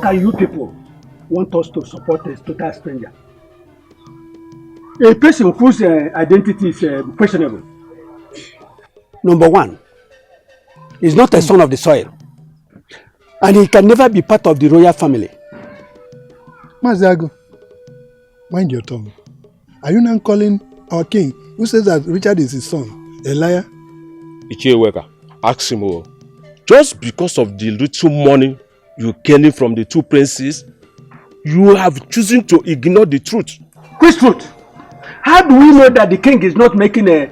How can you people want us to support a total stranger? A person whose identity is questionable. Number one, he's not a son of the soil. And he can never be part of the royal family. Mazago, mind your tongue. Are you now calling our king, who says that Richard is his son, a liar? Ichieweka, ask him. Just because of the little money you gained from the two princes, you have chosen to ignore the truth. Which truth? How do we know that the king is not making a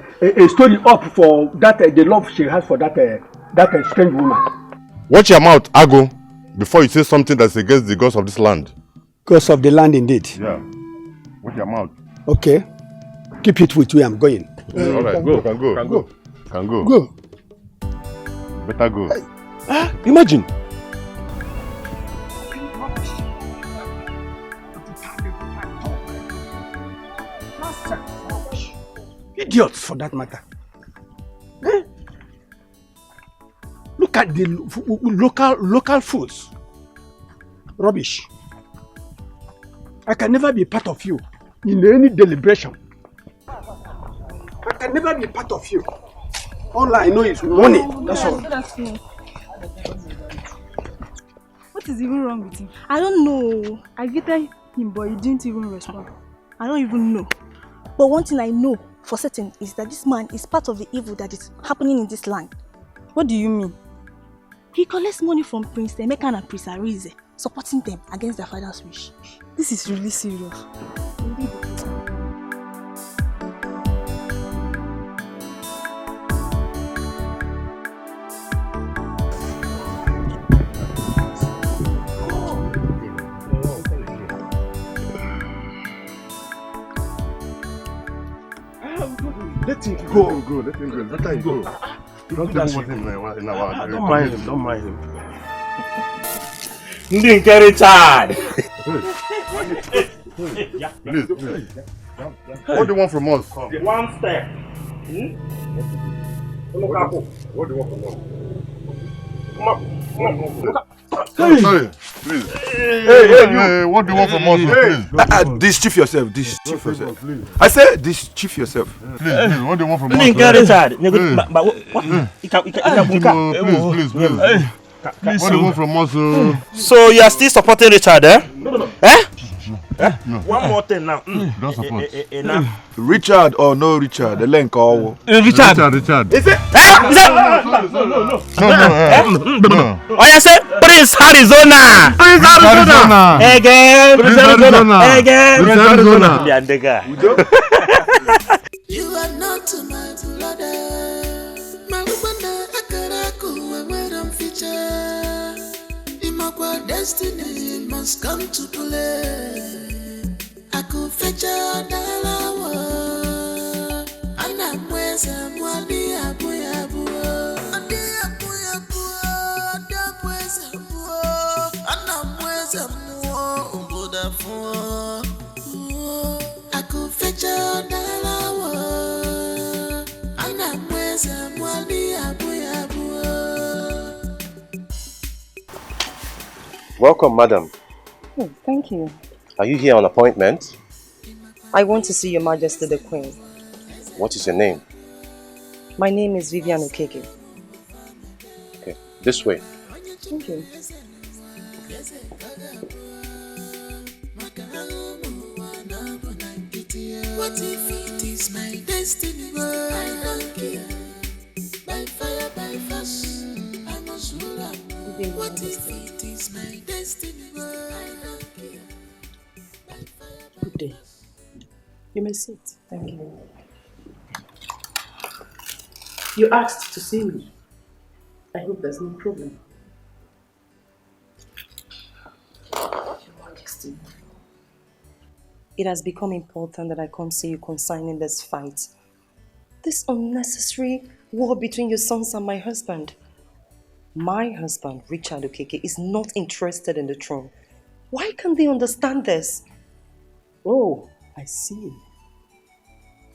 story up for that the love she has for that strange woman? Watch your mouth, Ago, before you say something that's against the gods of this land. Gods of the land, indeed. Yeah. Watch your mouth. Okay. Keep it with you. I'm going. All right, go. Can go. Can go. Go. Better go. Imagine. Idiots, for that matter. Eh? Look at the local foods. Rubbish. I can never be part of you in any deliberation. I can never be part of you. All I know is money. That's all. What is even wrong with him? I don't know. I greeted him, but he didn't even respond. I don't even know. But one thing I know for certain is that this man is part of the evil that is happening in this land. What do you mean? He collects money from Prince Emeka and Prince Arize, supporting them against their father's wish. This is really serious. Indeed. Let him go. Let him go. Let him go. Don't even want him in our... Don't mind him. Don't mind him. Didn't get it tired. Please. What do you want from us? One step. What do you want from us? Come on. Sorry, please. Hey, what do you want from us, please? Dischief yourself, dischief yourself. I said dischief yourself. Please, what do you want from us? Didn't get it tired. Please, what do you want from us? So you are still supporting Richard, eh? No. Eh? No. One more thing now. Don't support. Richard or no Richard, the link all. Richard. Is it? No. Oh, you say Prince Arizona. Again. You are not my brother. My woman, Akaraku, and where I'm feature. Imakwa destiny must come to play. I could fetch a dollar. And I'm where's Mwadi Abu. I could fetch a dollar. And I'm where's Mwadi Abu. Welcome, madam. Oh, thank you. Are you here on appointment? I want to see Your Majesty the Queen. What is your name? My name is Vivian Okeke. Okay, this way. Thank you. What if it is my destiny? I don't care. By fire, by force, I must rule. What if it is my destiny? I don't care. Good day. You may sit. Thank you. You asked to see me. I hope there's no problem. Your Majesty, it has become important that I come see you concerning this fight. This unnecessary war between your sons and my husband. My husband, Richard Okeke, is not interested in the throne. Why can't they understand this? Oh, I see.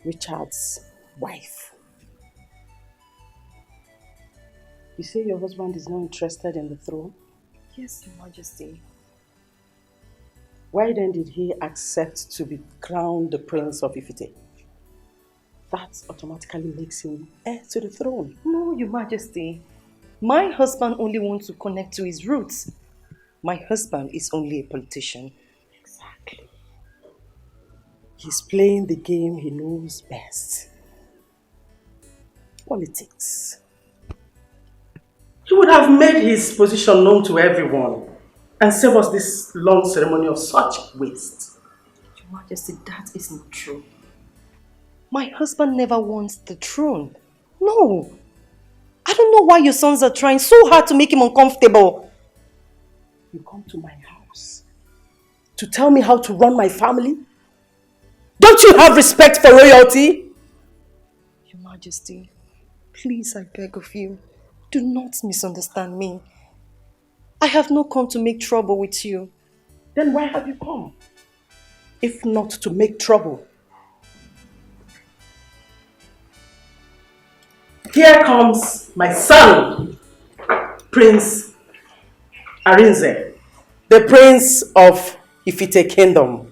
Richard's wife. You say your husband is not interested in the throne? Yes, Your Majesty. Why then did he accept to be crowned the Prince of Ifite? That automatically makes him heir to the throne. No, Your Majesty. My husband only wants to connect to his roots. My husband is only a politician. Exactly. He's playing the game he knows best. Politics. He would have made his position known to everyone and save us this long ceremony of such waste. Your Majesty, that isn't true. My husband never wants the throne. No. I don't know why your sons are trying so hard to make him uncomfortable. You come to my house to tell me how to run my family? Don't you have respect for royalty? Your Majesty, please, I beg of you, do not misunderstand me. I have not come to make trouble with you. Then why have you come? If not to make trouble. Here comes my son, Prince Arinze, the Prince of Ifite Kingdom.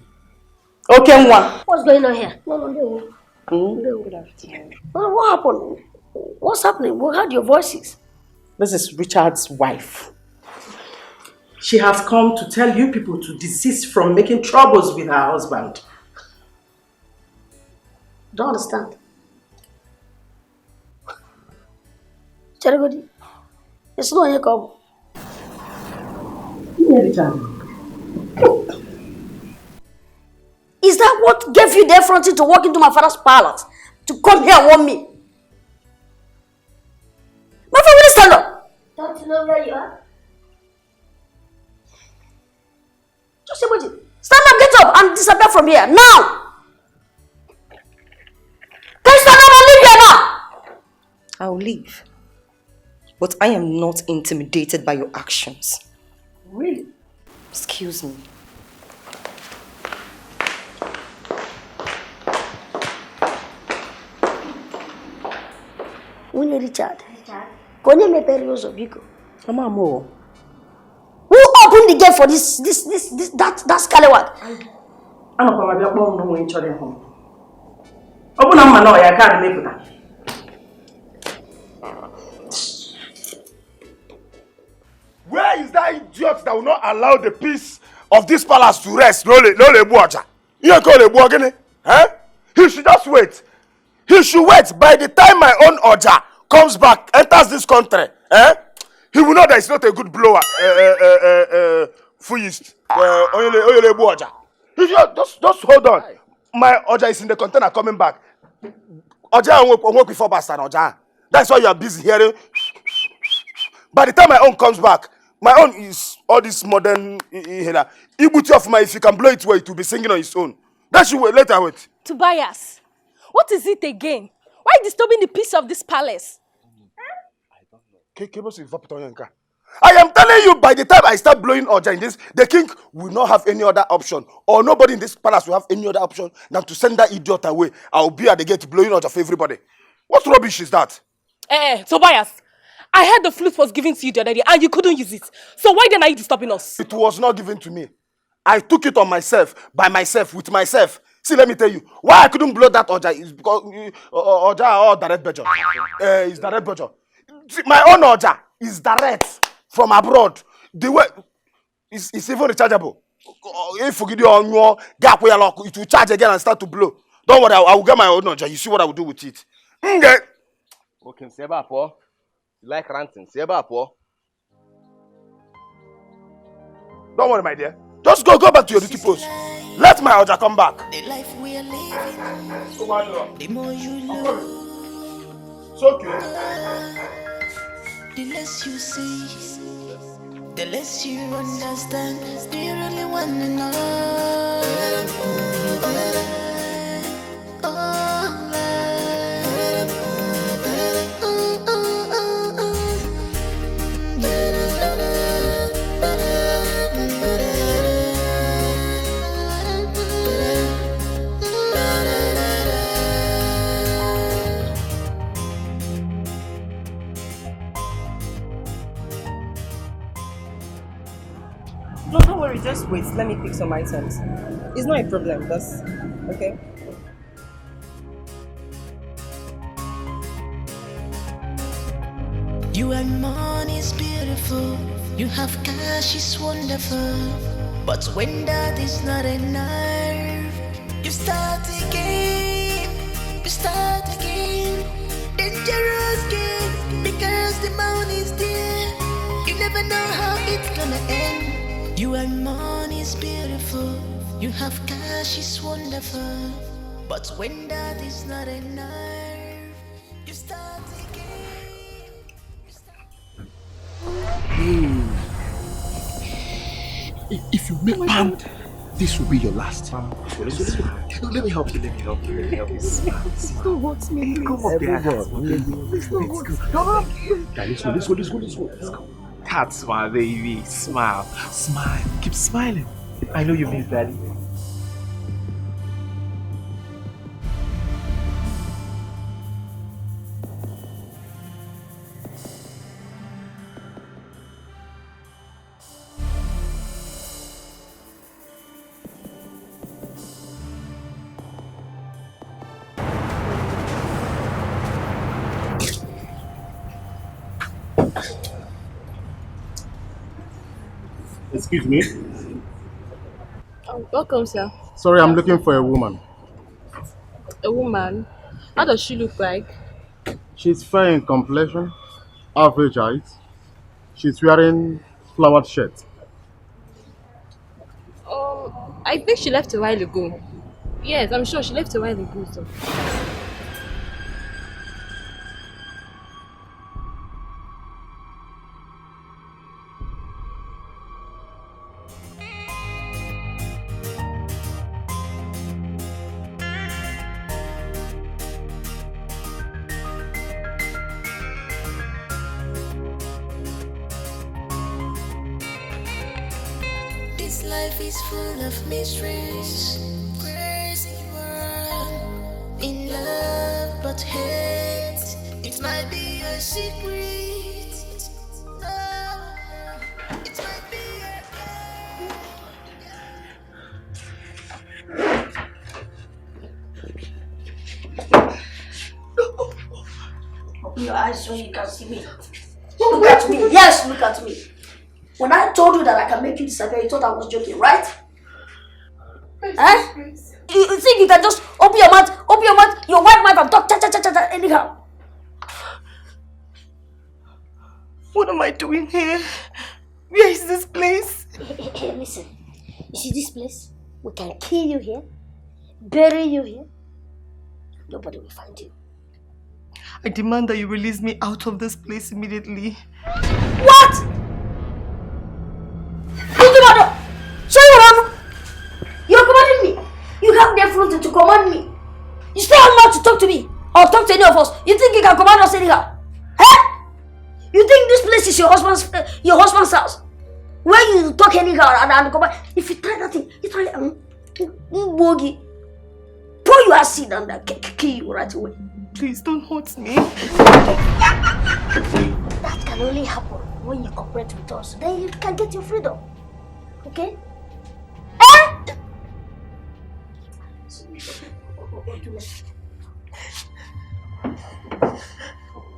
Okay, what's going on here? No. Good afternoon. What happened? What's happening? We heard your voices. This is Richard's wife. She has come to tell you people to desist from making troubles with her husband. Don't understand. Cherigodi, it's not here come. Is that what gave you the effrontery to walk into my father's palace? To come here and warn me? My father, will you stand up? Don't you know where you are? Just say what you... Stand up, get up, and disappear from here, now! Can you stand up and leave here now? I'll leave. But I am not intimidated by your actions. Really? Excuse me. Nwunye Richard. Konye mepere ụzọ biko. Mama Mo. Who opened the gate for that scallywag? I know Mama Bia kpọọ m n'onwe nchọrọ ịhụ. Ọ bụ na mma na ọ ya kaadị mepụta. Where is that idiot that will not allow the peace of this palace to rest? No le buaja. You call le buagene? Eh? He should just wait. He should wait. By the time my own Oja comes back, enters this country, he will know that it's not a good blower. Fuyist. Oyele buaja. Just hold on. My Oja is in the container coming back. Oja won't work before bastard Oja. That's why you are busy hearing. By the time my own comes back, my own is all this modern Ibuti of my, if you can blow it well, it will be singing on its own. That should wait, later wait. Tobias, what is it again? Why disturbing the peace of this palace? I am telling you, by the time I start blowing Oja in this, the king will not have any other option, or nobody in this palace will have any other option than to send that idiot away. I will be at the gate blowing Oja for everybody. What rubbish is that? Tobias, I heard the flute was given to you the other day and you couldn't use it. So why then are you disturbing us? It was not given to me. I took it on myself, by myself, with myself. See, let me tell you, why I couldn't blow that Oja is because Oja or direct Bejo. It's direct Bejo. My own Oja is direct from abroad. The way it's even rechargeable. If you get your own gap where it will charge again and start to blow. Don't worry, I will get my own Oja. You see what I will do with it. Okay, Seba po. You like ranting, Seba po. Don't worry, my dear. Just go back to your duty post. Let my Oja come back. The life we are living, the more you love. It's okay. The less you see, the less you understand. Do you really want to know? No, don't worry, just wait. Let me pick some items. It's not a problem, that's okay. You and money is beautiful. You have cash is wonderful. But when that is not enough, you start again. You start again. Dangerous game. Because the money is there. You never know how it's gonna end. You and money is beautiful. You have cash is wonderful. But when that is not enough, you start again. If you make palm, this will be your last. Let me help you. Smile. Don't hurt me, please. Come up there. Let's go. Let's go. That's my baby. Smile. Keep smiling. I know you miss daddy. Excuse me. Oh, welcome, sir. Sorry, I'm looking for a woman. A woman? How does she look like? She's fair in complexion, average height. She's wearing flowered shirt. I think she left a while ago. Yes, I'm sure she left a while ago, sir. This life is full of mysteries. Crazy world. In love but hate. It might be a secret. No. It might be Open your eyes so you can see me. Look at me. Yes, look at me. When I told you that I can make you disappear, you thought I was joking, right? Eh? You think you can just open your mouth, your white mouth and talk cha anyhow? What am I doing here? Where is this place? Hey, listen. You see this place? We can kill you here, bury you here. Nobody will find you. I demand that you release me out of this place immediately. What? So you're commanding me. You have the authority to command me. You still have not to talk to me or talk to any of us. You think you can command us anyhow? Eh? You think this place is your husband's house? Where you talk anyhow and command? If you try that thing, you try bogey. Pour your acid and kill you right away. Please don't hurt me. That can only happen when you cooperate with us. Then you can get your freedom. Okay? Eh?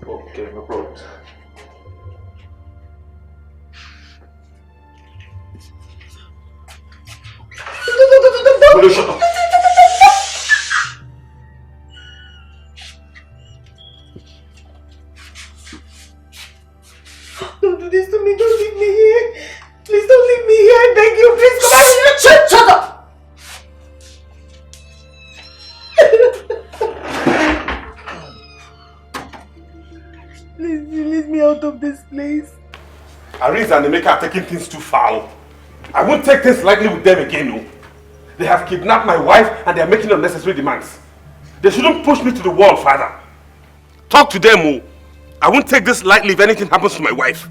Okay, no problem. Will you shut up? Don't do this to me. Don't leave me here. Please don't leave me here. I beg you. Please come out. Shut up! Please release me out of this place. Aris and Emeka are taking things too far. I won't take things lightly with them again. No. They have kidnapped my wife and they are making unnecessary demands. They shouldn't push me to the wall, Father. Talk to them. Oh. I won't take this lightly if anything happens to my wife.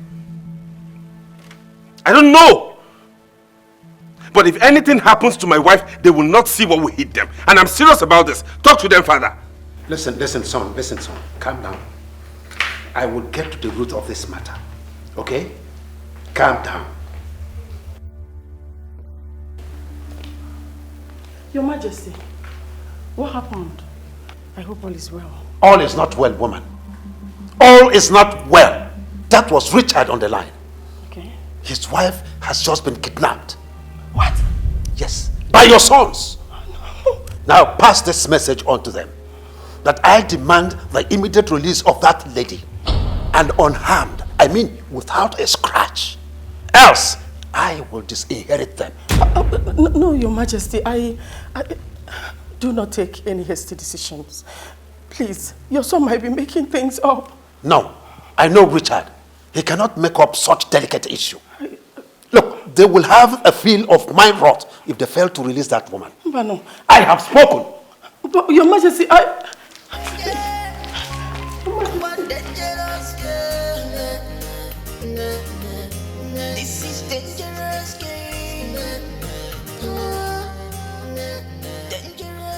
I don't know. But if anything happens to my wife, they will not see what will hit them. And I'm serious about this. Talk to them, Father. Listen, son. Calm down. I will get to the root of this matter. Okay? Calm down. Your Majesty, what happened? I hope all is well. All is not well, woman. All is not well. That was Richard on the line. Okay. His wife has just been kidnapped. What? Yes, by your sons. Now pass this message on to them. That I demand the immediate release of that lady. And unharmed. I mean, without a scratch. Else, I will disinherit them. No, Your Majesty, I do not take any hasty decisions. Please, your son might be making things up. No, I know Richard. He cannot make up such delicate issue. Look, they will have a feel of my wrath if they fail to release that woman. But no. I have spoken. But Your Majesty, This is dangerous game.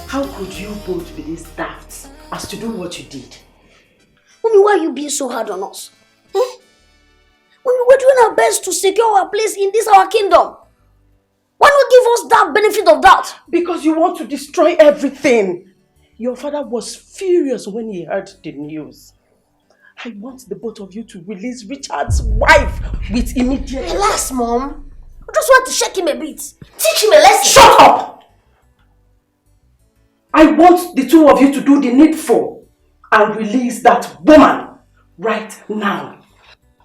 How could you both be this daft as to do what you did? Mommy, why are you being so hard on us? Mommy, we're doing our best to secure our place in this our kingdom. Why not give us that benefit of doubt? Because you want to destroy everything. Your father was furious when he heard the news. I want the both of you to release Richard's wife with immediate... Relax, Mom. I just want to shake him a bit. Teach him a lesson. Shut up! I want the two of you to do the needful and release that woman right now.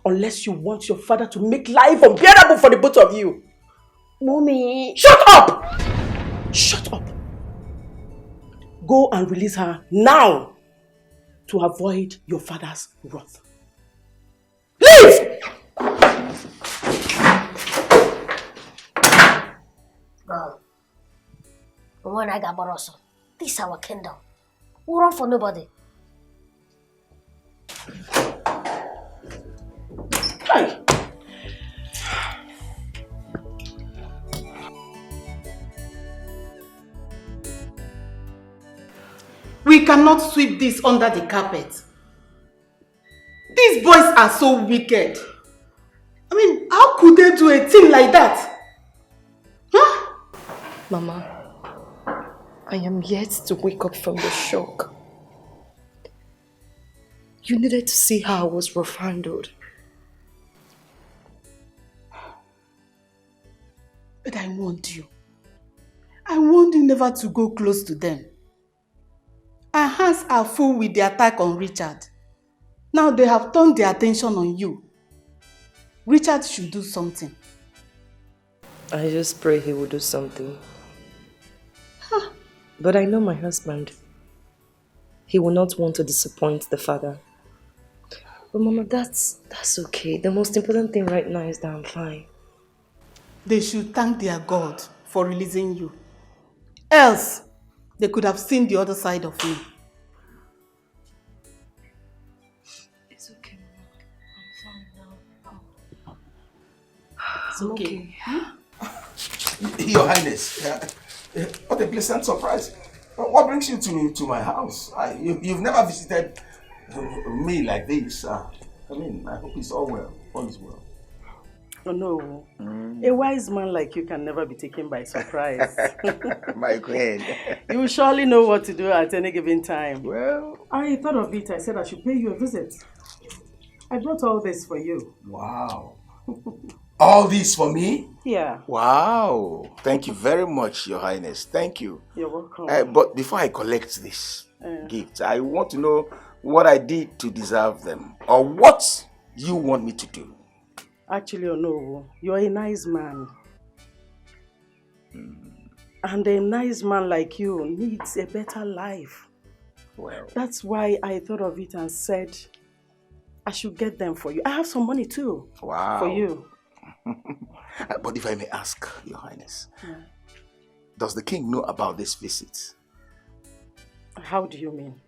Unless you want your father to make life unbearable for the both of you. Mommy. Shut up! Shut up. Go and release her now to avoid your father's wrath. Leave! Bro, when I got Barosso, this is our kingdom. We run for nobody. Hey. We cannot sweep this under the carpet. These boys are so wicked. I mean, how could they do a thing like that? Huh? Mama, I am yet to wake up from the shock. You needed to see how I was rough handled. But I warned you. I warned you never to go close to them. Our hands are full with the attack on Richard. Now they have turned their attention on you. Richard should do something. I just pray he will do something. Huh. But I know my husband. He will not want to disappoint the father. But Mama, that's okay. The most important thing right now is that I'm fine. They should thank their God for releasing you. Else, they could have seen the other side of me. It's okay, Mama. I'm fine now. It's okay. Huh? Your Highness, what a pleasant surprise. What brings you to my house? You've never visited me like this. I mean, I hope it's all well. All is well. Oh no, a wise man like you can never be taken by surprise. My queen. You will surely know what to do at any given time. Well, I thought of it. I said I should pay you a visit. I brought all this for you. Wow. All this for me? Yeah. Wow. Thank you very much, Your Highness. Thank you. You're welcome. But before I collect this gift, I want to know what I did to deserve them, or what you want me to do. Actually, no, you're a nice man. And a nice man like you needs a better life. Well, that's why I thought of it and said I should get them for you. I have some money too. Wow. For you. But if I may ask, Your Highness, does the king know about this visit? How do you mean?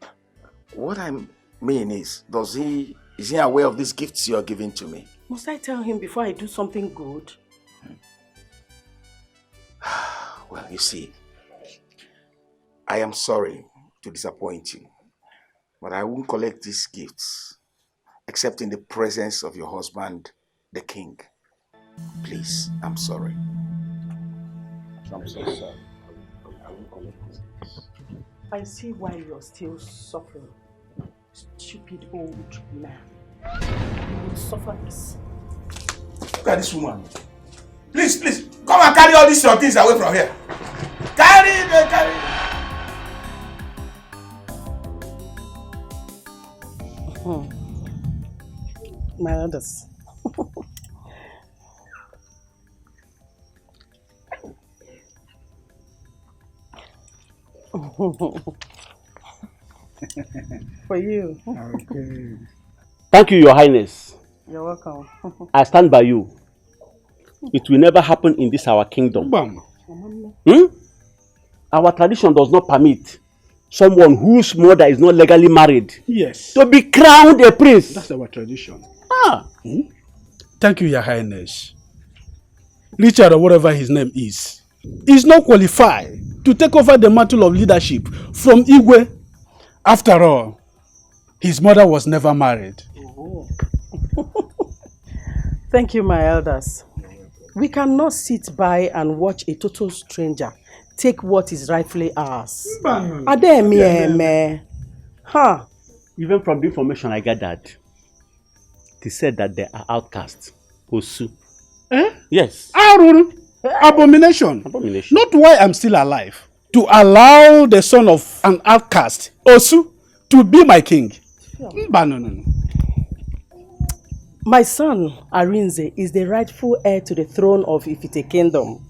What I mean is he aware of these gifts you are giving to me? Must I tell him before I do something good? Well, you see, I am sorry to disappoint you, but I won't collect these gifts except in the presence of your husband, the king. Please, I'm sorry. I'm so sorry. will collect this case. I see why you're still suffering. Stupid old man. You will suffer this. Look at this woman. Please, please, come and carry all these your things away from here. Carry it, carry it. My elders. For you. Okay. Thank you, Your Highness. You're welcome. I stand by you. It will never happen in this our kingdom. Our tradition does not permit someone whose mother is not legally married to be crowned a prince. That's our tradition. Thank you, Your Highness. Richard, or whatever his name is not qualified to take over the mantle of leadership from Igwe. After all, his mother was never married. Thank you, my elders. We cannot sit by and watch a total stranger take what is rightfully ours. Even from the information I gathered, it said that they are outcasts. Osu. Yes. Abomination. Not why I'm still alive. To allow the son of an outcast, Osu, to be my king. No. My son, Arinze, is the rightful heir to the throne of Ifite Kingdom.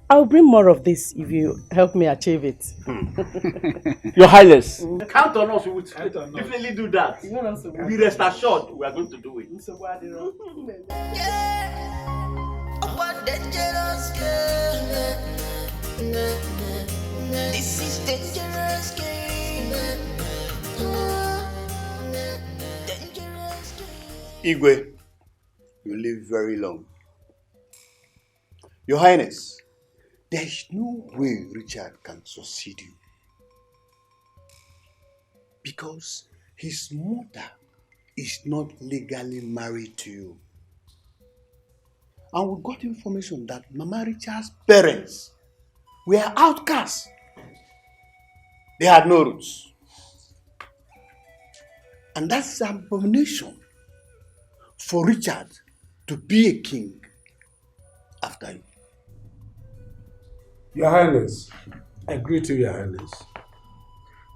I'll bring more of this if you help me achieve it. Your Highness. Count on us. We will definitely do that. Be rest assured we are going to do it. This is dangerous game. Dangerous game. Igwe, you live very long. Your Highness, there is no way Richard can succeed you. Because his mother is not legally married to you. And we got information that Mama Richard's parents were outcasts. They had no roots. And that's an abomination for Richard to be a king after you. Your Highness, I agree to Your Highness.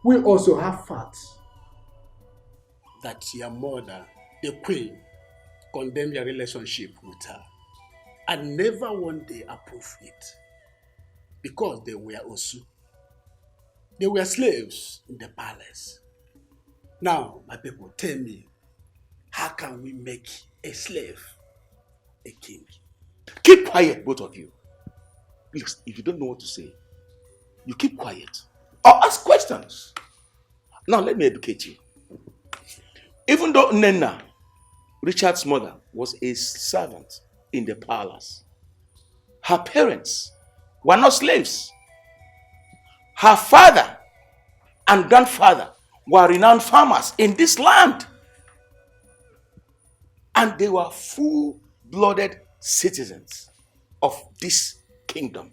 We also have facts that your mother, the queen, condemned your relationship with her and never one day approved it because they were Osu. They were slaves in the palace. Now, my people, tell me, how can we make a slave a king? Keep quiet, both of you. Please, if you don't know what to say, you keep quiet or ask questions. Now, let me educate you. Even though Nena, Richard's mother, was a servant in the palace, her parents were not slaves. Her father and grandfather were renowned farmers in this land. And they were full-blooded citizens of this kingdom.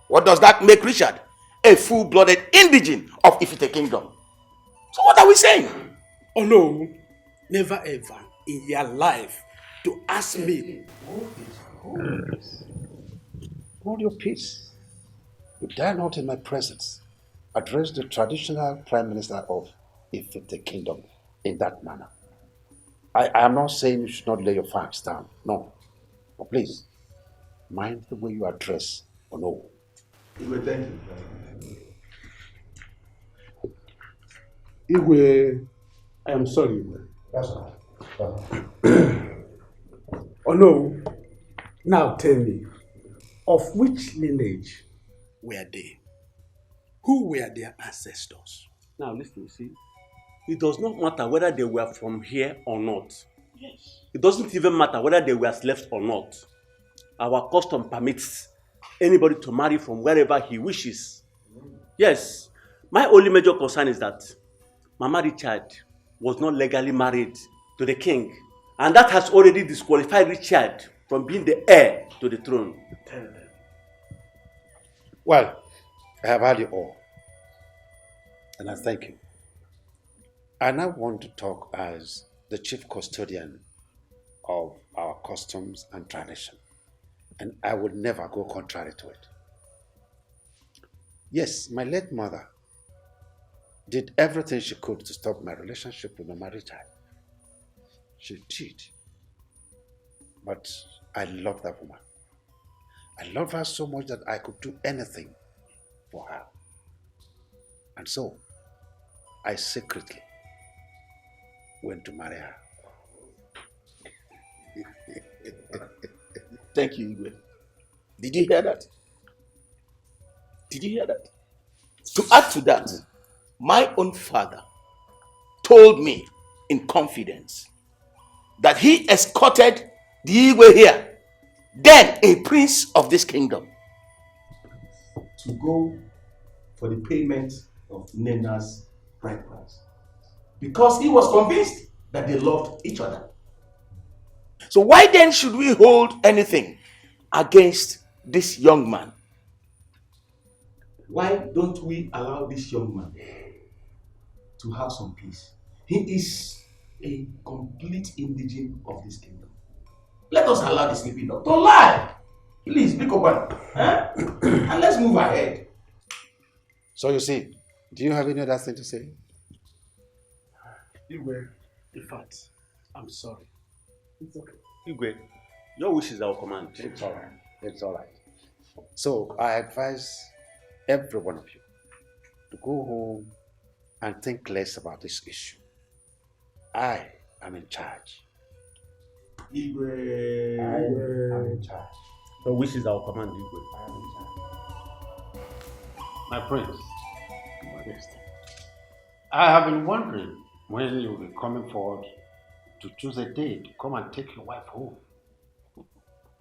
What does that make Richard? A full-blooded indigene of Ifite Kingdom. So what are we saying? Oh no, never ever in your life to ask me. Hold your peace. You dare not in my presence address the traditional prime minister of Ifite Kingdom in that manner. I am not saying you should not lay your facts down. No. But please, mind the way you address Ono. Igwe, thank you. Igwe, I am sorry, Igwe. That's all right. Oh no, now tell me, of which lineage were they? Who were their ancestors? Now listen, you see, it does not matter whether they were from here or not. Yes. It doesn't even matter whether they were slaves or not. Our custom permits anybody to marry from wherever he wishes. Yes, my only major concern is that Mama Richard was not legally married to the king. And that has already disqualified Richard from being the heir to the throne. Well, I have heard you all, and I thank you. I now want to talk as the chief custodian of our customs and tradition, and I would never go contrary to it. Yes, my late mother did everything she could to stop my relationship with Mama Richard. She did. But I love that woman. I love her so much that I could do anything for her. And so, I secretly went to marry her. Thank you, Igwe. Did you hear that? Did you hear that? To add to that, my own father told me in confidence that he escorted the Igwe here, then a prince of this kingdom, to go for the payment of Nena's bride price. Because he was convinced that they loved each other. So why then should we hold anything against this young man? Why don't we allow this young man to have some peace? He is a complete indigene of this kingdom. Let us allow the sleeping dog to lie. Please, pick up one. Huh? And let's move ahead. So you see, do you have any other thing to say? Igwe, in fact, I'm sorry. It's okay. Igwe, your wish is our command. It's all right. It's all right. So I advise every one of you to go home and think less about this issue. I am in charge. Igwe. I am in charge. Your wish is our command, Igwe. I am in charge. My prince. Majesty. I have been wondering when you will be coming forward to choose a day to come and take your wife home.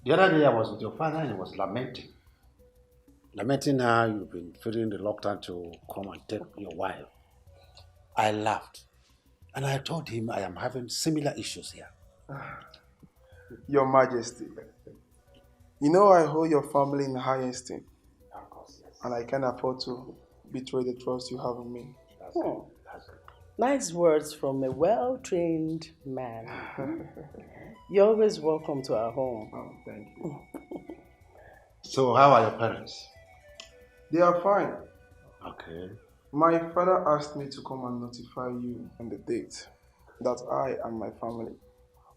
The other day I was with your father and he was lamenting. Lamenting how you've been feeling reluctant to come and take your wife. I laughed and I told him I am having similar issues here. Your Majesty, you know I hold your family in high esteem. Of course, yes. And I can't afford to betray the trust you have in me. That's it. Nice words from a well-trained man. You're always welcome to our home. Oh, thank you. So how are your parents? They are fine. Okay. My father asked me to come and notify you on the date that I and my family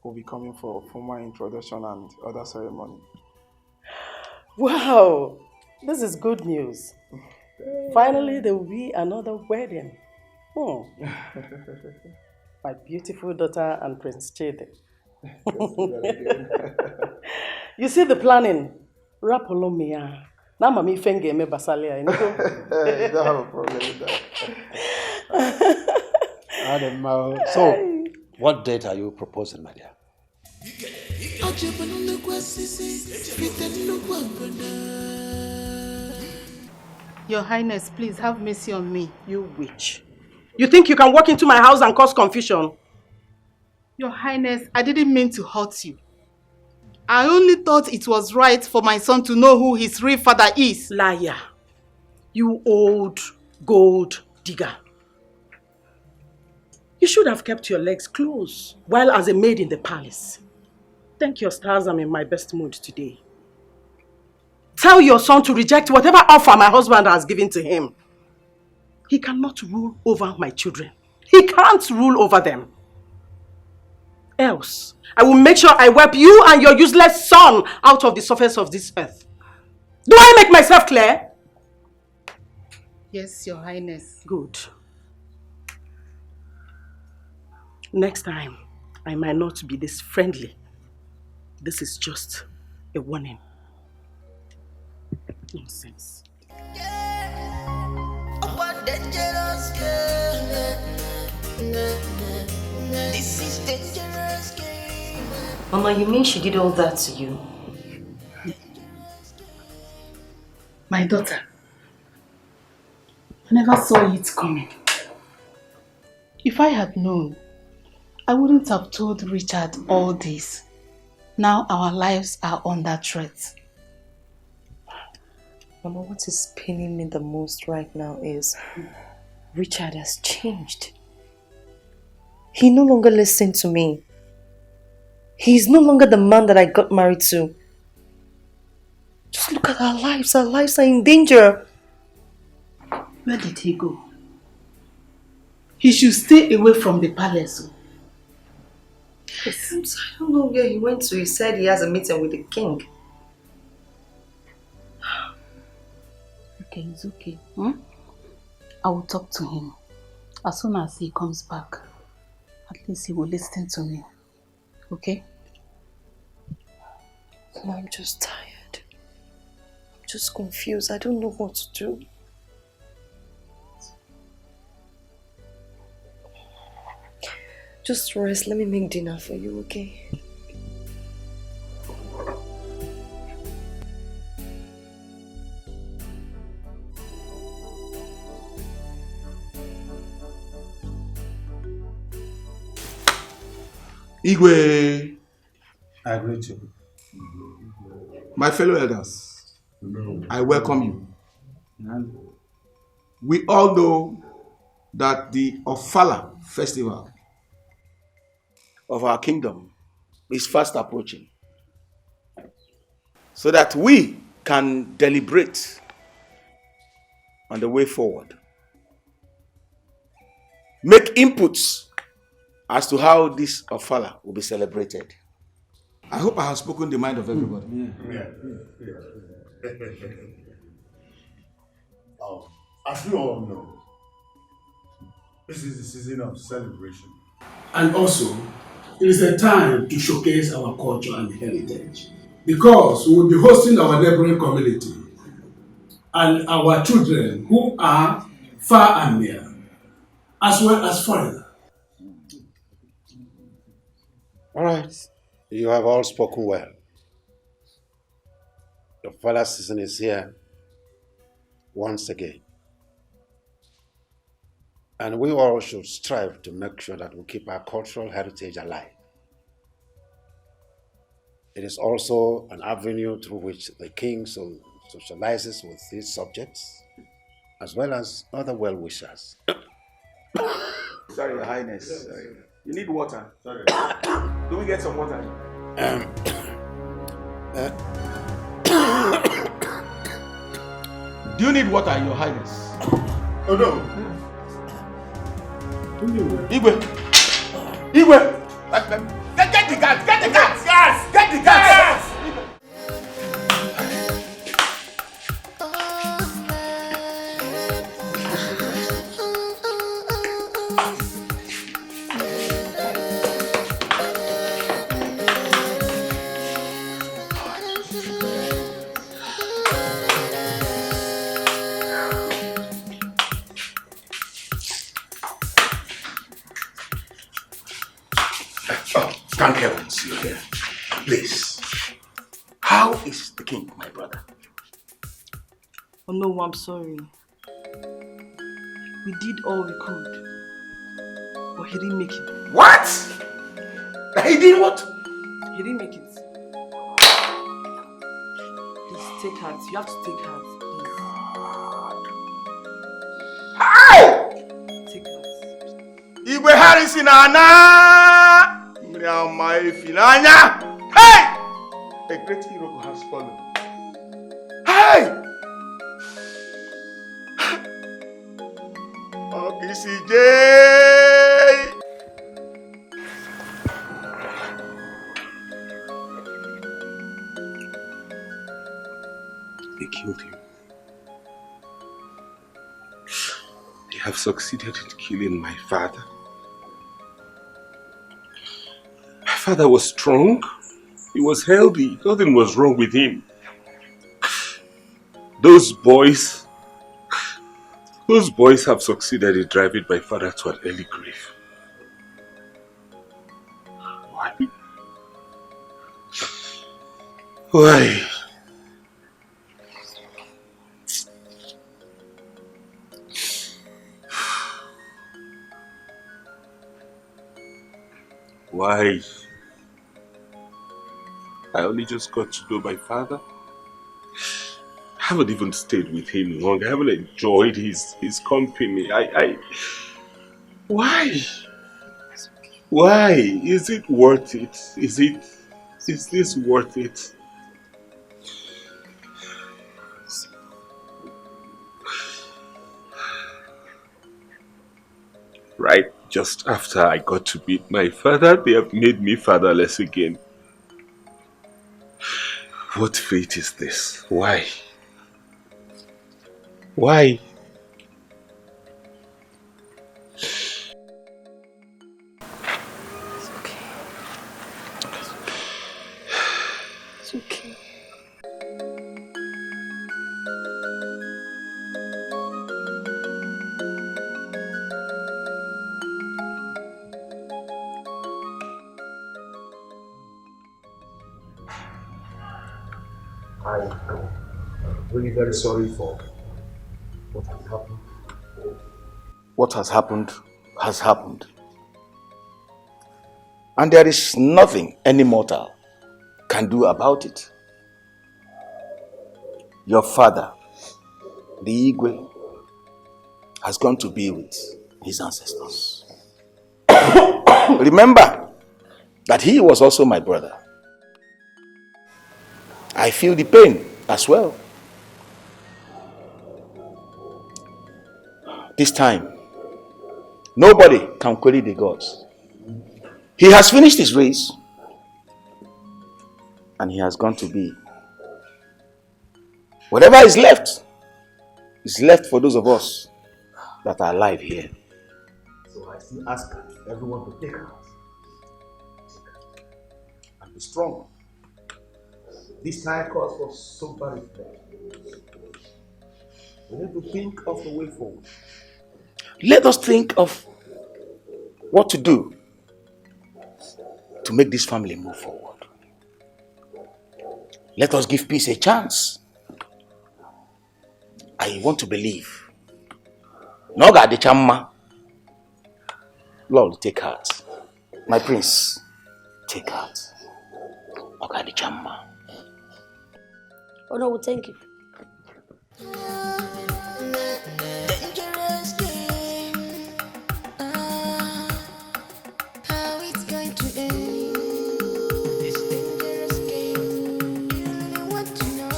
will be coming for a formal introduction and other ceremony. Wow, this is good news. Finally, there will be another wedding. My beautiful daughter and Prince Chede. You see the planning? Rapolomia. Now, Mami Fenge me basalia. You don't have a problem with that. So, what date are you proposing, my dear? Your Highness, please have mercy on me. You witch. You think you can walk into my house and cause confusion? Your Highness, I didn't mean to hurt you. I only thought it was right for my son to know who his real father is. Liar. You old gold digger. You should have kept your legs closed while as a maid in the palace. Thank your stars I'm in my best mood today. Tell your son to reject whatever offer my husband has given to him. He cannot rule over my children. He can't rule over them. Else, I will make sure I wipe you and your useless son out of the surface of this earth. Do I make myself clear? Yes, Your Highness. Good. Next time, I might not be this friendly. This is just a warning. Nonsense. This is dangerous game. Mama, you mean she did all that to you? My daughter, I never saw it coming. If I had known, I wouldn't have told Richard all this. Now our lives are under threat. Mama, what is paining me the most right now is Richard has changed. He no longer listens to me. He's no longer the man that I got married to. Just look at our lives. Our lives are in danger. Where did he go? He should stay away from the palace. Yes. I don't know where he went to. He said he has a meeting with the king. Okay, it's okay. I will talk to him. As soon as he comes back, at least he will listen to me. Okay? No, I'm just tired. I'm just confused. I don't know what to do. Just rest. Let me make dinner for you, okay? Igwe, I greet you. my fellow elders, I welcome you. We all know that the Ofala festival of our kingdom is fast approaching, so that we can deliberate on the way forward. Make inputs as to how this Ofala will be celebrated. I hope I have spoken the mind of everybody. As you all know, this is the season of celebration. And also, it is a time to showcase our culture and heritage. Because we will be hosting our neighboring community and our children who are far and near, as well as foreigners. All right. You have all spoken well. The fella season is here once again. And we all should strive to make sure that we keep our cultural heritage alive. It is also an avenue through which the king socializes with his subjects, as well as other well-wishers. Sorry, Your Highness. Sorry. You need water. Sorry. Do we get some water? Do you need water, Your Highness? Oh no. Igwe! Igwe! Get the gas! Get the gas! Gas! Get the gas! Thank heavens you're here. Please. How is the king, my brother? Oh no, I'm sorry. We did all we could, but he didn't make it. What? He did what? He didn't make it. Please take hands. You have to take hands. How? Take hands. Igwe Harrison Ana! My Finanya! Hey! A great hero has fallen. Hey! Oh, BCJ! They killed him. They have succeeded in killing my father. My father was strong. He was healthy. Nothing was wrong with him. Those boys have succeeded in driving my father to an early grave. Why? Why? Why? I only just got to know my father. haven't even stayed with him long. I haven't enjoyed his company. Why? Why? Is it worth it? Is this worth it? Right just after I got to meet my father, they have made me fatherless again. What fate is this? Why? Why? It's okay. It's okay. I am really very sorry for what has happened. What has happened has happened. And there is nothing any mortal can do about it. Your father, the Igwe, has gone to be with his ancestors. Remember that he was also my brother. I feel the pain as well. This time, nobody can query the gods. He has finished his race and he has gone to be. Whatever is left for those of us that are alive here. So I still ask everyone to take heart and be strong. This time calls for sober reflection. We need to think of the way forward. Let us think of what to do to make this family move forward. Let us give peace a chance. I want to believe. Noga de chamma. Lord, take heart. My prince, take heart. Noga de chamma. Oh no, well, thank you. Dangerous game. How it's going to end. This dangerous game. You really want to know.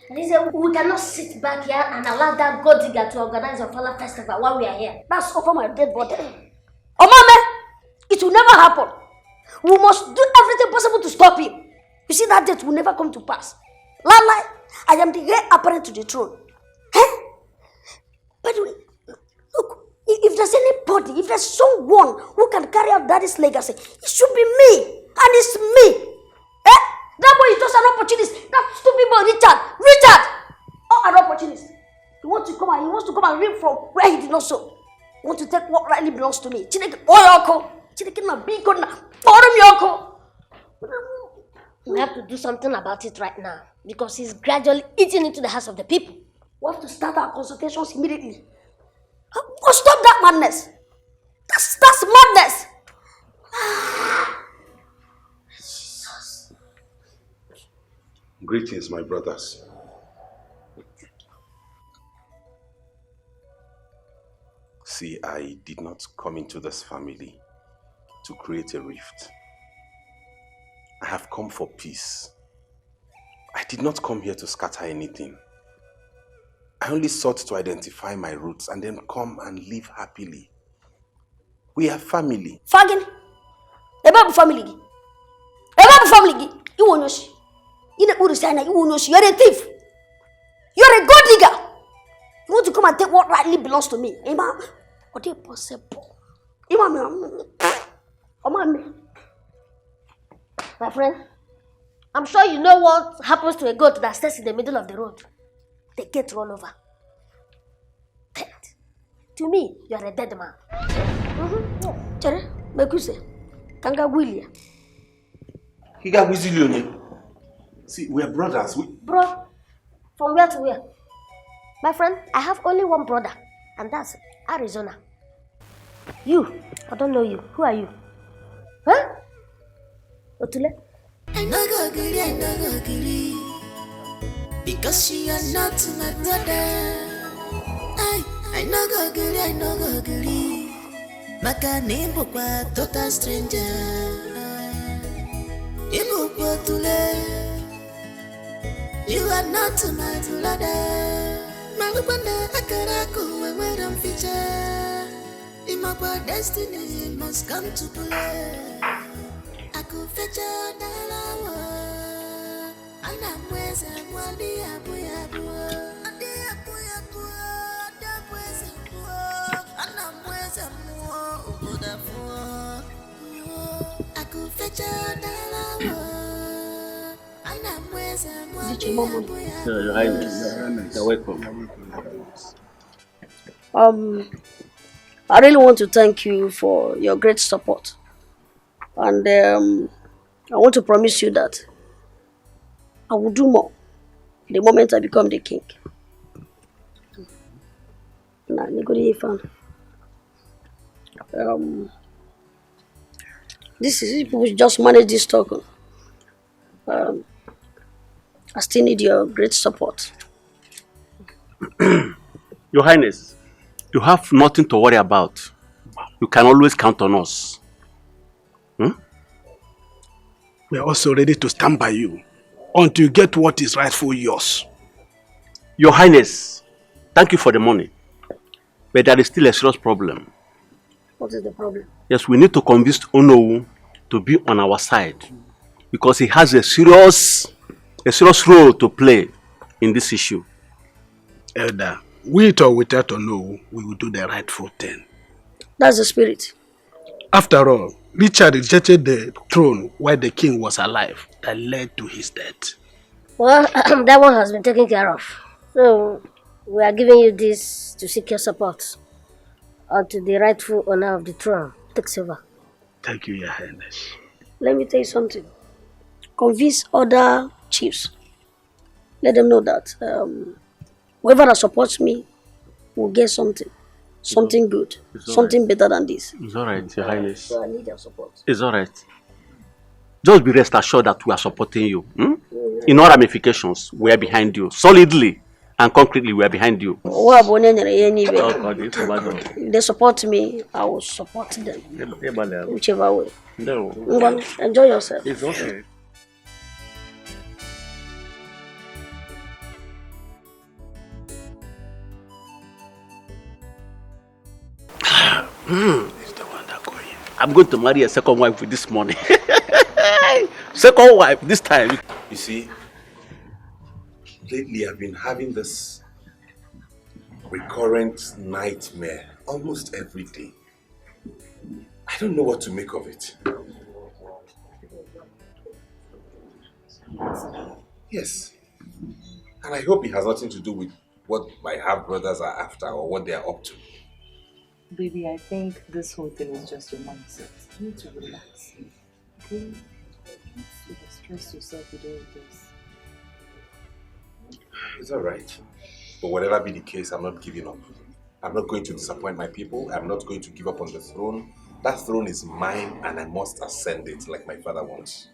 Listen, we cannot sit back here and allow that god digger to organize a Fala festival while we are here. That's over my dead body. Oh, mama, it will never happen. We must do everything possible to stop him. You see, that date will never come to pass. Lala, I am the heir apparent to the throne. Eh? But look, if there's anybody, if there's someone who can carry out daddy's legacy, it should be me. And it's me. Eh? That boy is just an opportunist. That stupid boy, Richard! Oh, an opportunist. He wants to come and reap from where he did not sow. He wants to take what rightly belongs to me. Chineke oyoko. Chineke na biko na forum yoko. We have to do something about it right now because he's gradually eating into the hearts of the people. We have to start our consultations immediately. We'll stop that madness. That's madness. Jesus. Greetings, my brothers. See, I did not come into this family to create a rift. I have come for peace. I did not come here to scatter anything. I only sought to identify my roots and then come and live happily. We are family. Fagin, Eba family. Eba family. You won't know. You won't know. You're a thief. You're a god digger. You want to come and take what rightly belongs to me. Eba, what is possible? My friend, I'm sure you know what happens to a goat that stays in the middle of the road. They get run over. Dead. To me, you are a dead man. Chere, Bekuse, Kanga William. Higa Wizilione. See, we are brothers. Bro, from where to where? My friend, I have only one brother, and that's Arizona. You, I don't know you. Who are you? Huh? Otule? I no go agree, I no go agree. Because you are not my brother. I no go agree, I no go agree. Maka nimbo kwa total stranger. Imbo kwa tule. You are not my brother. Malubanda akaraku where I'm feature. Imagwa destiny must come to play. Aku fecha dalawa. Ana mweza mwadi abu abu. Adi abu abu. Ada mweza mwa. Ana mweza mwa. Ugoda mwa. Aku fecha dalawa. Ana mweza mwadi abu abu. Your Highness, you're welcome. I really want to thank you for your great support. And I want to promise you that I will do more the moment I become the king. This is if we just manage this token. I still need your great support. Your Highness, you have nothing to worry about. You can always count on us. We are also ready to stand by you until you get what is rightfully yours. Your Highness, thank you for the money. But there is still a serious problem. What is the problem? Yes, we need to convince Onowu to be on our side because he has a serious role to play in this issue. Elder, with or without Onowu, we will do the rightful thing. That's the spirit. After all, Richard rejected the throne while the king was alive. That led to his death. Well, that one has been taken care of. So, we are giving you this to seek your support until the rightful owner of the throne takes over. Thank you, Your Highness. Let me tell you something. Convince other chiefs. Let them know that whoever that supports me will get something. Something good. Something better than this. It's alright, Your Highness. So I need your support. It's alright. Just be rest assured that we are supporting you. In all ramifications, we are behind you. Solidly and concretely, we are behind you. If they support me, I will support them. Whichever way. No. Enjoy yourself. It's okay. I'm going to marry a second wife with this money. Second wife this time. You see, lately I've been having this recurrent nightmare almost every day. I don't know what to make of it. Yes. And I hope it has nothing to do with what my half-brothers are after or what they are up to. Baby, I think this whole thing is just your mindset. You need to relax. Okay? You don't stress yourself with all this. It's alright. But whatever be the case, I'm not giving up. I'm not going to disappoint my people. I'm not going to give up on the throne. That throne is mine and I must ascend it like my father wants.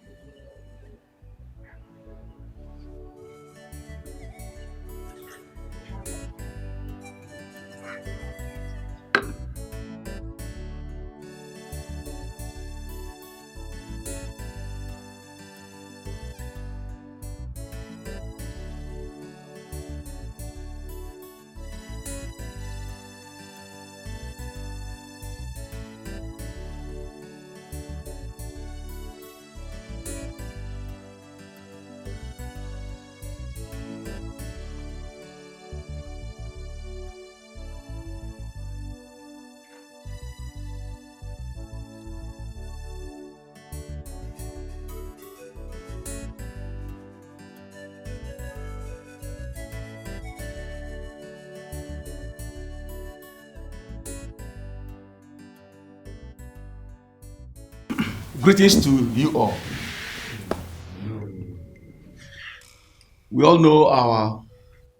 Greetings to you all. We all know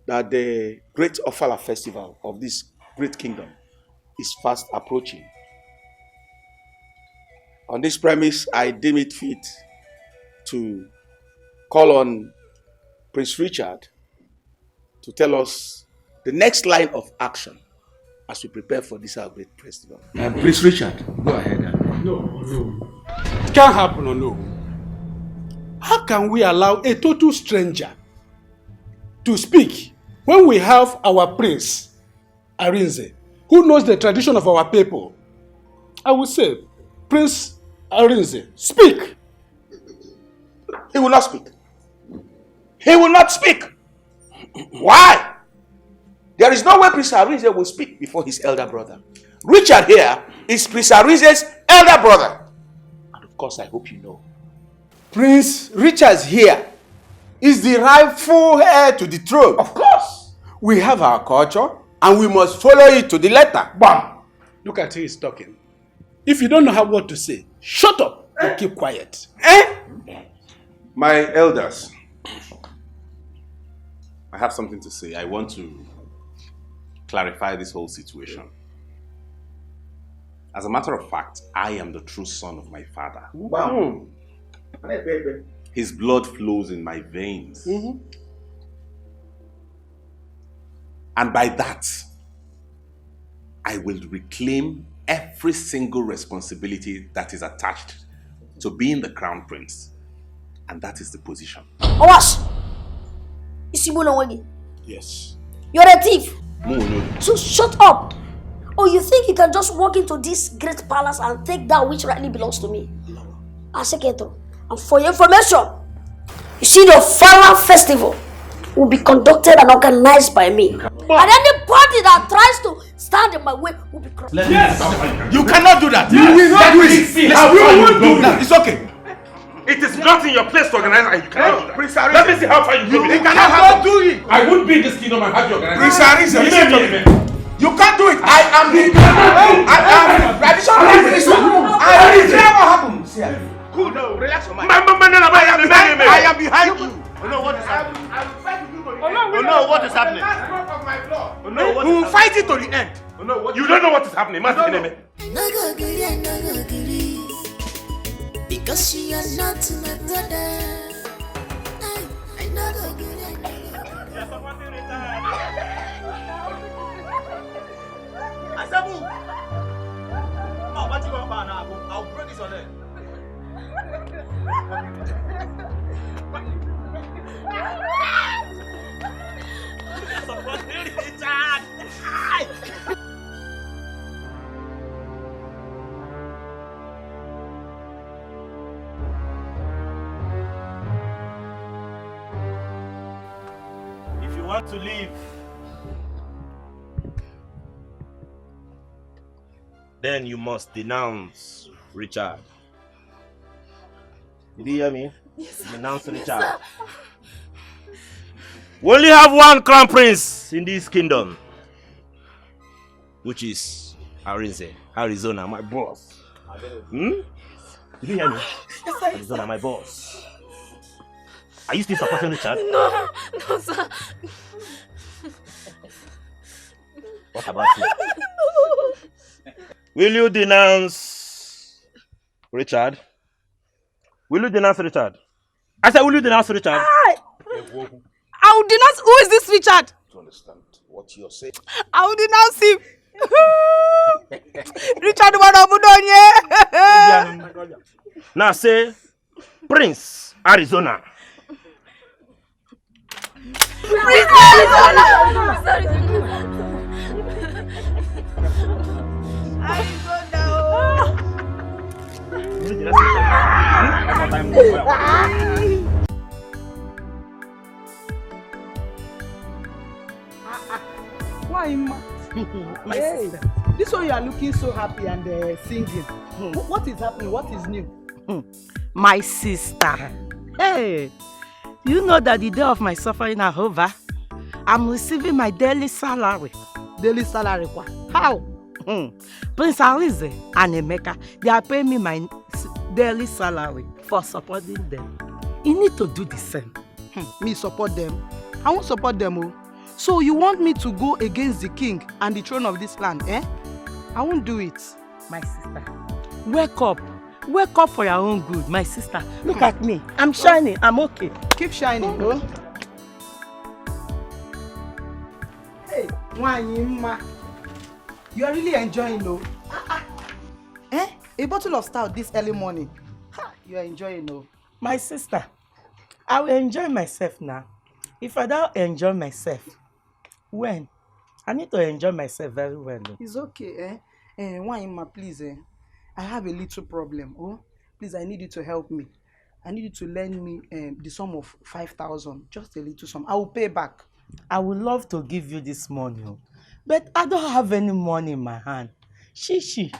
that the great Ofala festival of this great kingdom is fast approaching. On this premise, I deem it fit to call on Prince Richard to tell us the next line of action as we prepare for this our great festival. Prince Richard, go ahead. No. It can't happen, no. How can we allow a total stranger to speak when we have our prince, Arinze, who knows the tradition of our people? I would say, Prince Arinze, speak. He will not speak. He will not speak. Why? There is no way Prince Arinze will speak before his elder brother. Richard here is Prince Arinze's elder brother. And of course, I hope you know. Prince Richard here is the rightful heir to the throne. Of course. We have our culture and we must follow it to the letter. Bam! Look at who is talking. If you don't know what to say, shut up and keep quiet. My elders, I have something to say. I want to clarify this whole situation. As a matter of fact, I am the true son of my father. Wow. His blood flows in my veins. And by that, I will reclaim every single responsibility that is attached to being the crown prince. And that is the position. Owas! Yes. You're a thief! So shut up! Or you think you can just walk into this great palace and take that which rightly belongs to me? Aseketo, and for your information, you see the final festival will be conducted and organized by me. And anybody that tries to stand in my way will be crushed. Yes! You cannot do that! You will not do it! You won't do that! It's okay. It is not in your place to organize and you cannot do that. Prince Let me see how far you go. You cannot do it! I won't be in this kingdom and have you organize. Prince Arinze, listen to me. You can't do it! I am the traditional minister! I will tell what happens here. Cool down, relax your mind. I am behind you. Oh no, what is happening? I will fight with you to the end. Oh no, what is happening? The last drop of my blood. Oh no, what We is will happening? fight it to the end. Oh no, what You don't know what is happening, Master Eneme. Because you are not my brother. I not Asabu! Oh, what you want now? I'll break this on it. If you want to leave, then you must denounce Richard. Did you hear me? Yes, denounce Richard. Yes, we only have one crown prince in this kingdom, which is Arinze, Arizona, my boss. Did you hear me? Yes, sir. Arizona, my boss. Are you still supporting Richard? No, sir. What about you? Will you denounce Richard? Will you denounce Richard? I said, will you denounce Richard? I will denounce. Who is this Richard? To understand what you're saying. I will denounce him. Richard Wanabudonye. Now say, Prince Arizona. Prince Arizona! Why, Ma? Hey, this one you are looking so happy and singing. What is happening? What is new? My sister. Hey, you know that the day of my suffering are over. I'm receiving my daily salary. Daily salary? How? Prince Arinze and Emeka, they are paying me my daily salary for supporting them. You need to do the same. Me support them? I won't support them. Oh. So you want me to go against the king and the throne of this land, eh? I won't do it. My sister, wake up Wake up for your own good, my sister. Look at me. I'm shining. I'm okay. Keep shining, bro. Hey, Wanyima. You are really enjoying, though. Eh? A bottle of stout this early morning. Ha, you are enjoying, though. My sister, I will enjoy myself now. If I don't enjoy myself, when? I need to enjoy myself very well. Though. It's okay, Wanyima, please, I have a little problem. Oh, please, I need you to help me. I need you to lend me the sum of 5,000. Just a little sum. I will pay back. I would love to give you this money, but I don't have any money in my hand. Shishi,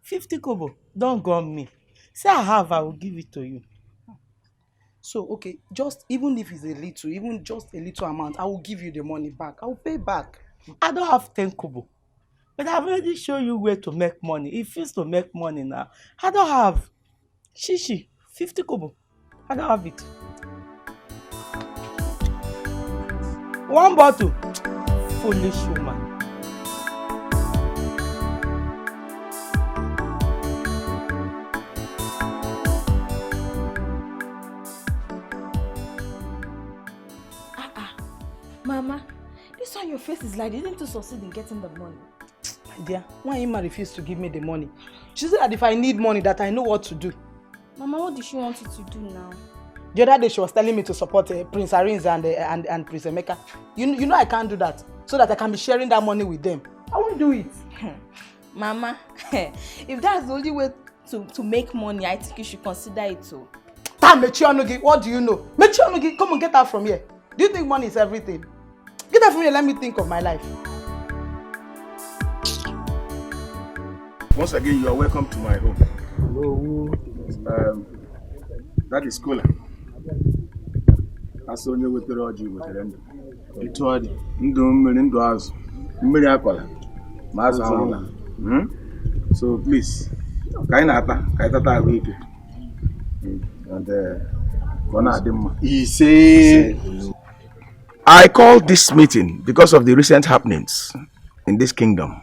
50 kobo, don't go on me. Say I have, I will give it to you. So, okay, just even if it's a little, even just a little amount, I will give you the money back. I will pay back. I don't have 10 kobo, but I've already shown you where to make money. It feels to make money now. I don't have. Shishi, 50 kobo. I don't have it. One bottle. Foolish woman. Mama, this one your face is like you didn't succeed in getting the money. My dear, why Ima refused to give me the money? She said that if I need money, that I know what to do. Mama, what did she want you to do now? The other day she was telling me to support Prince Arins and Prince Emeka. You know I can't do that, so that I can be sharing that money with them. I won't do it. Mama, if that's the only way to make money, I think you should consider it too. Mechionugi, what do you know? Mechionugi, come on, get out from here. Do you think money is everything? Get out from here, let me think of my life. Once again, you are welcome to my home. Hello. That is Kola. That's only with the Roger with the end. It's all Ndu Azu. Mmiri akola. Mazu Anwula. So please, kaitata agwike. And he said, I called this meeting because of the recent happenings in this kingdom.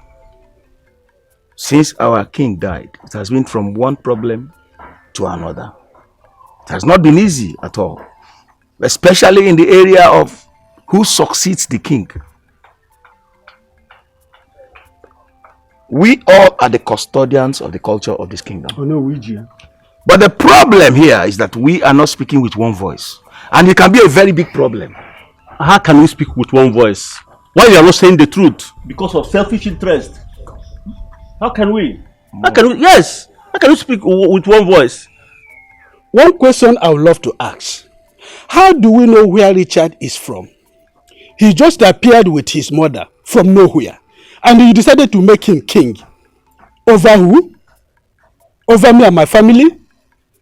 Since our king died, it has been from one problem to another. It has not been easy at all, especially in the area of who succeeds the king. We all are the custodians of the culture of this kingdom. Oh no, Ouija. But the problem here is that we are not speaking with one voice. And it can be a very big problem. How can we speak with one voice? Why you are not saying the truth? Because of selfish interest. How can we? Yes. How can we speak with one voice? One question I would love to ask. How do we know where Richard is from? He just appeared with his mother from nowhere. And you decided to make him king. Over who? Over me and my family?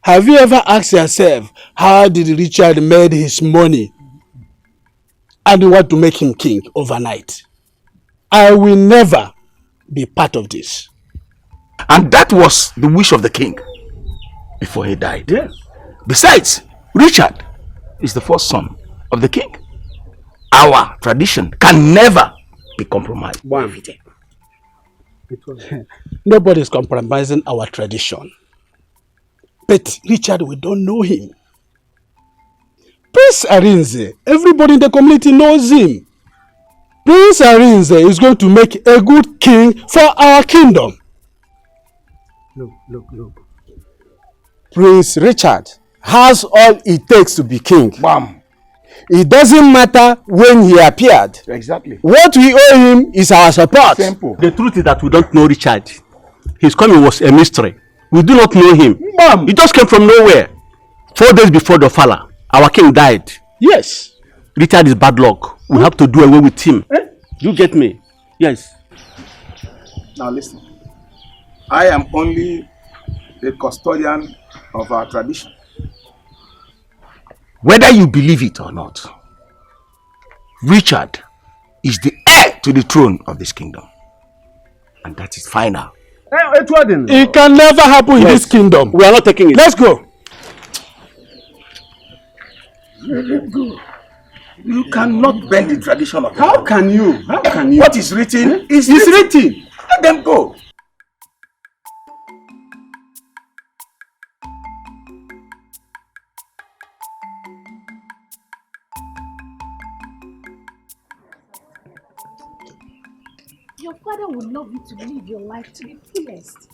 Have you ever asked yourself, how did Richard make his money? And you want to make him king overnight? I will never be part of this. And that was the wish of the king before he died. Yes. Besides, Richard is the first son of the king. Our tradition can never be compromised. Nobody is compromising our tradition. But Richard, we don't know him. Prince Arinze, everybody in the community knows him. Prince Arinze is going to make a good king for our kingdom. Look. Prince Richard has all it takes to be king. Bam. It doesn't matter when he appeared. Exactly. What we owe him is our support. Simple. The truth is that we don't know Richard. His coming was a mystery. We do not know him. Bam. He just came from nowhere. 4 days before the Fala, our king died. Yes. Richard is bad luck. We have to do away with him. You get me? Yes. Now listen. I am only the custodian of our tradition. Whether you believe it or not, Richard is the heir to the throne of this kingdom. And that is final. It can never happen in this kingdom. We are not taking it. Let's go. You cannot bend the tradition of the How can you? What is written is written. Let them go. your father would love you to live your life to the fullest.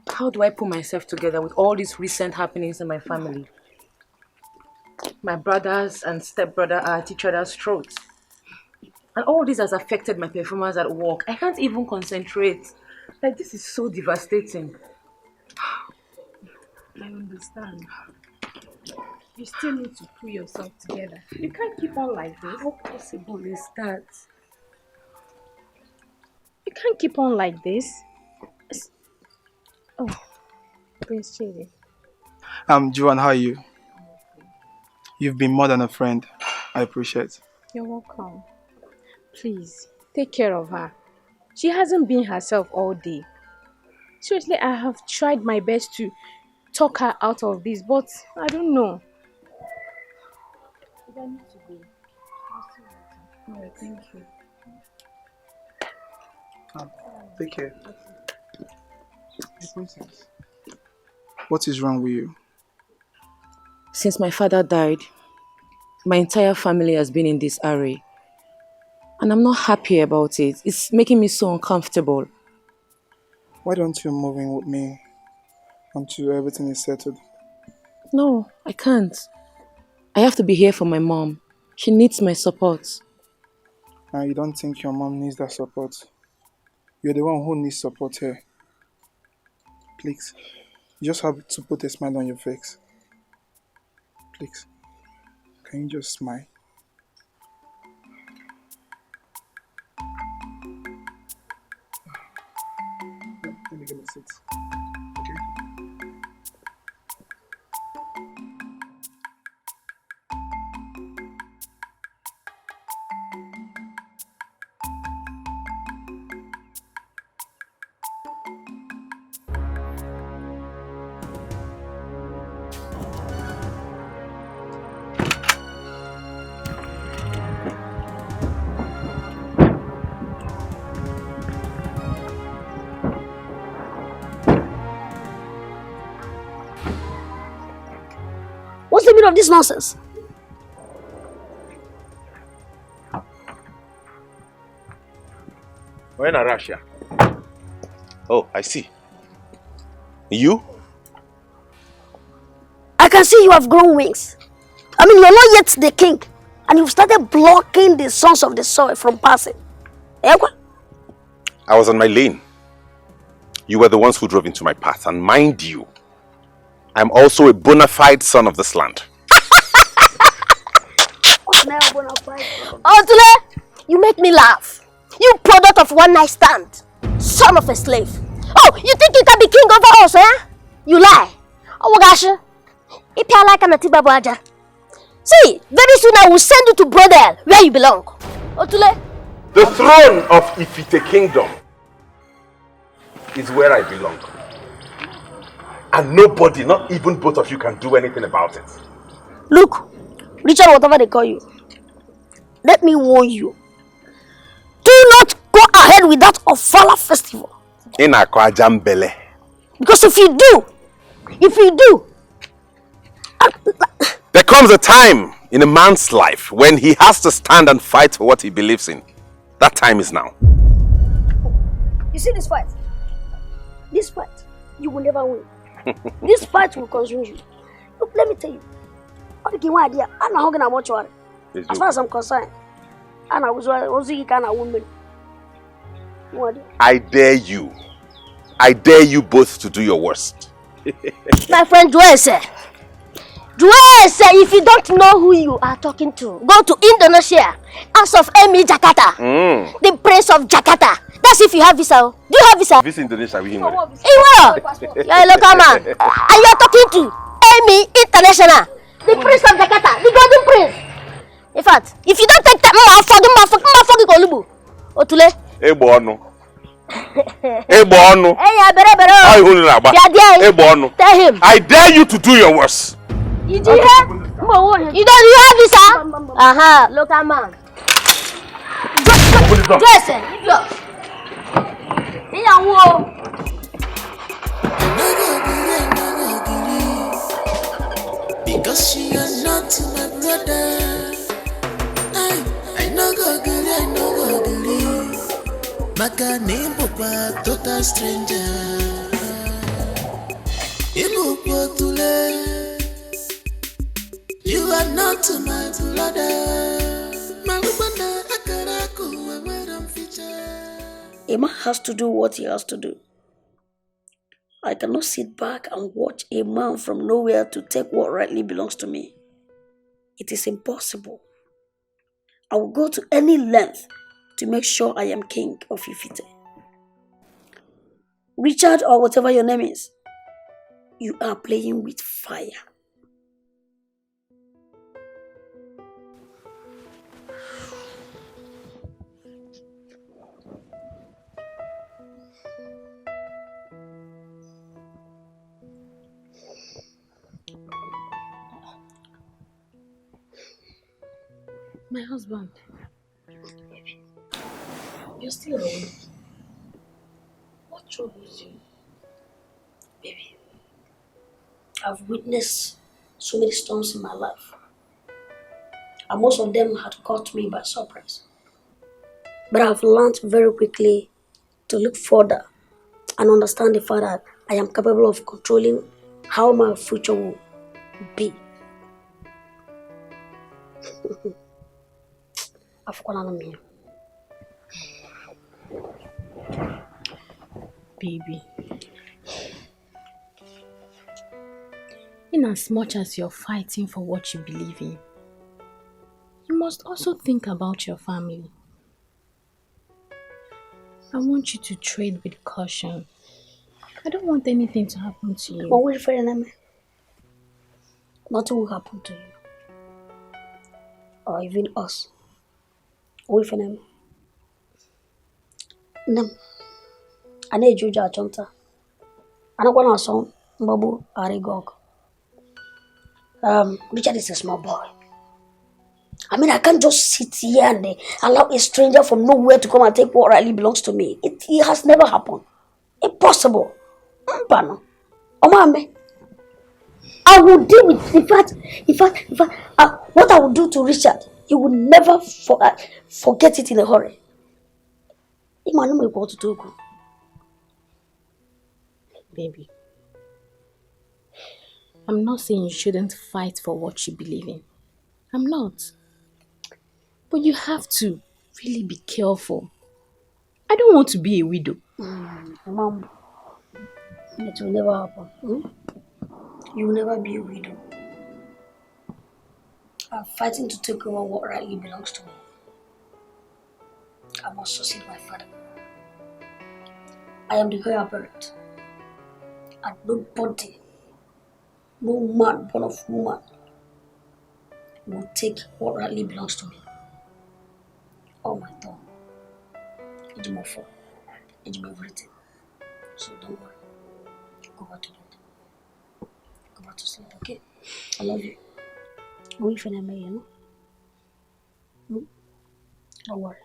How do I put myself together with all these recent happenings in my family? My brothers and stepbrother are at each other's throats. And all this has affected my performance at work. I can't even concentrate. Like, this is so devastating. I understand. You still need to pull yourself together. You can't keep on like this. How possible is that? You can't keep on like this. Oh, Prince Chidi. Joanne, how are you? You've been more than a friend. I appreciate. You're welcome. Please, take care of her. She hasn't been herself all day. Seriously, I have tried my best to talk her out of this, but I don't know. I need to go. Alright, thank you. Take care. Hey, Princess. What is wrong with you? Since my father died, my entire family has been in disarray. And I'm not happy about it. It's making me so uncomfortable. Why don't you move in with me until everything is settled? No, I can't. I have to be here for my mom. She needs my support. And you don't think your mom needs that support? You're the one who needs support here. Please, you just have to put a smile on your face. Please, can you just smile? Let me get my seat. Okay? What's the meaning of this nonsense? We're in Russia. Oh, I see. You? I can see you have grown wings. I mean, you're not yet the king. And you've started blocking the sons of the soil from passing. I was on my lane. You were the ones who drove into my path. And mind you, I'm also a bona fide son of this land. Oh, Tule, you make me laugh. You product of one night stand. Son of a slave. Oh, you think you can be king over us, eh? You lie. Oh, gosh. If you like an Atiba Baja. See, very soon I will send you to Brodel, where you belong. Oh, Tule. The throne of Ifite Kingdom is where I belong. And nobody, not even both of you, can do anything about it. Look, Richard, whatever they call you, let me warn you. Do not go ahead with that Ofala festival. In Akwajambele. Because if you do, there comes a time in a man's life when he has to stand and fight for what he believes in. That time is now. You see this fight? This fight, you will never win. This fight will consume you. Look, let me tell you. As far as I'm concerned, I dare you. I dare you both to do your worst. My friend Joel said, if you don't know who you are talking to, go to Indonesia, House of Emi Jakarta, the Prince of Jakarta. That's if you have visa. Do you have visa? Visa Indonesia, we You're a local man. And you're talking to Emi International, the Prince of Jakarta, the Golden Prince. In fact, if you don't take that, Olubu. Otule. Tell him. I dare you to do your worst. You do have? You have visa? Local man. Listen, because you are not my brother. I know go believe. maka na ịbụkwa total stranger. Ịbụkwa otule, you are not my brother. Malubana akara kuwe wedam feature. A man has to do what he has to do. I cannot sit back and watch a man from nowhere to take what rightly belongs to me. It is impossible. I will go to any length to make sure I am king of Ifite. Richard, or whatever your name is, you are playing with fire. My husband. You're still awake. What troubles you? Baby, I've witnessed so many storms in my life. And most of them had caught me by surprise. But I've learned very quickly to look further and understand the fact that I am capable of controlling how my future will be. I've gone me. Baby, in as much as you're fighting for what you believe in, you must also think about your family. I want you to trade with caution. I don't want anything to happen to you. But wait for your name. Nothing will happen to you. Or even us. Wait for them. Nam. I need you to chonta. I don't want to song Babu Arigog. Richard is a small boy. I mean, I can't just sit here and allow a stranger from nowhere to come and take what rightly belongs to me. It has never happened. Impossible. I will deal with, in fact, what I will do to Richard, he will never forget it in a hurry. Baby, I'm not saying you shouldn't fight for what you believe in. I'm not. But you have to really be careful. I don't want to be a widow. Mom, it will never happen. You will never be a widow. I'm fighting to take over what rightly belongs to me. I must succeed my father. I am the heir apparent. And nobody, no man born of woman, will take what rightly belongs to me. Oh my God. It's my fault. It's my everything. So don't worry. Go back to bed. Go back to sleep, okay? I love you. Wait for them, you know? Don't worry.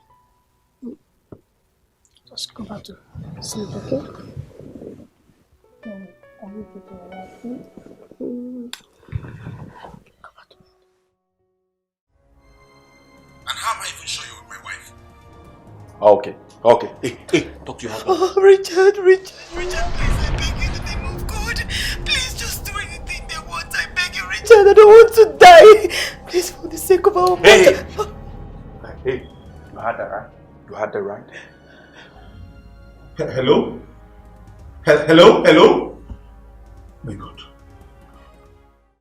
Just go back to sleep, okay? I need you to relax. Go back to bed. And how am I even sure you're with my wife? Okay. Hey, talk to your husband. Oh, Richard, please, I beg you in the name of God. Please just do anything they want. I beg you, Richard, I don't want to die. Please, for the sake of our mother. Hey, you had that right? You had that right? Hello? Hello? My God.